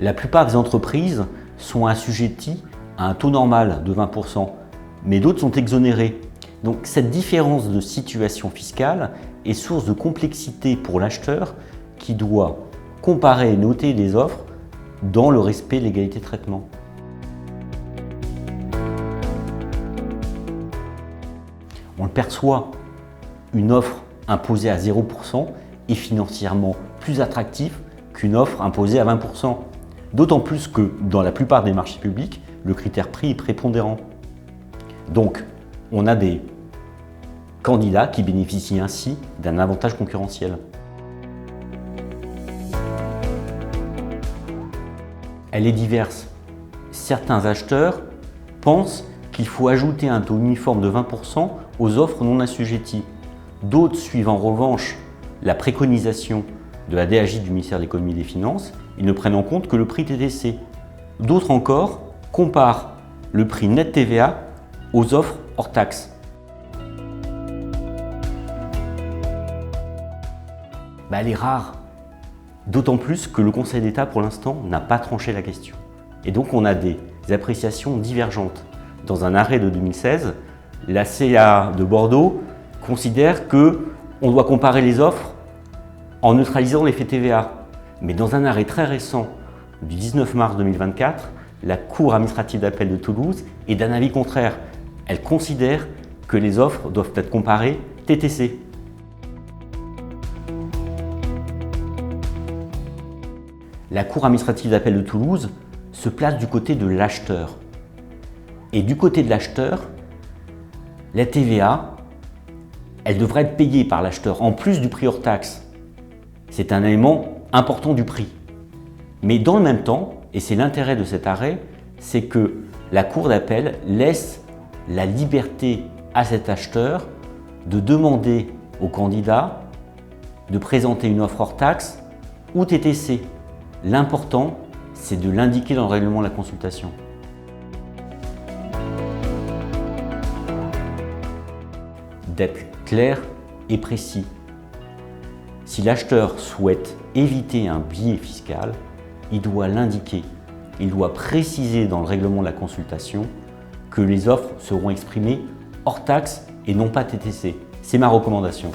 La plupart des entreprises sont assujetties à un taux normal de 20%, mais d'autres sont exonérées. Donc cette différence de situation fiscale est source de complexité pour l'acheteur qui doit comparer et noter les offres dans le respect de l'égalité de traitement. On le perçoit, une offre imposée à 0% est financièrement plus attractive qu'une offre imposée à 20%. D'autant plus que dans la plupart des marchés publics, le critère prix est prépondérant. Donc, on a des candidats qui bénéficient ainsi d'un avantage concurrentiel. Elle est diverse. Certains acheteurs pensent qu'il faut ajouter un taux uniforme de 20% aux offres non assujetties. D'autres suivent en revanche la préconisation de la DAJ du ministère de l'Économie et des Finances. Ils ne prennent en compte que le prix TTC. D'autres encore comparent le prix net TVA aux offres hors taxe. Elle est rare, d'autant plus que le Conseil d'État pour l'instant n'a pas tranché la question. Et donc on a des appréciations divergentes. Dans un arrêt de 2016, la CA de Bordeaux considère qu'on doit comparer les offres en neutralisant l'effet TVA. Mais dans un arrêt très récent du 19 mars 2024, la Cour administrative d'appel de Toulouse est d'un avis contraire. Elle considère que les offres doivent être comparées TTC. La Cour administrative d'appel de Toulouse se place du côté de l'acheteur. Et du côté de l'acheteur, la TVA, elle devrait être payée par l'acheteur en plus du prix hors taxe. C'est un élément important du prix. Mais dans le même temps, et c'est l'intérêt de cet arrêt, c'est que la Cour d'appel laisse la liberté à cet acheteur de demander au candidat de présenter une offre hors taxe ou TTC. L'important, c'est de l'indiquer dans le règlement de la consultation. D'être clair et précis. Si l'acheteur souhaite éviter un biais fiscal, il doit l'indiquer. Il doit préciser dans le règlement de la consultation que les offres seront exprimées hors taxe et non pas TTC. C'est ma recommandation.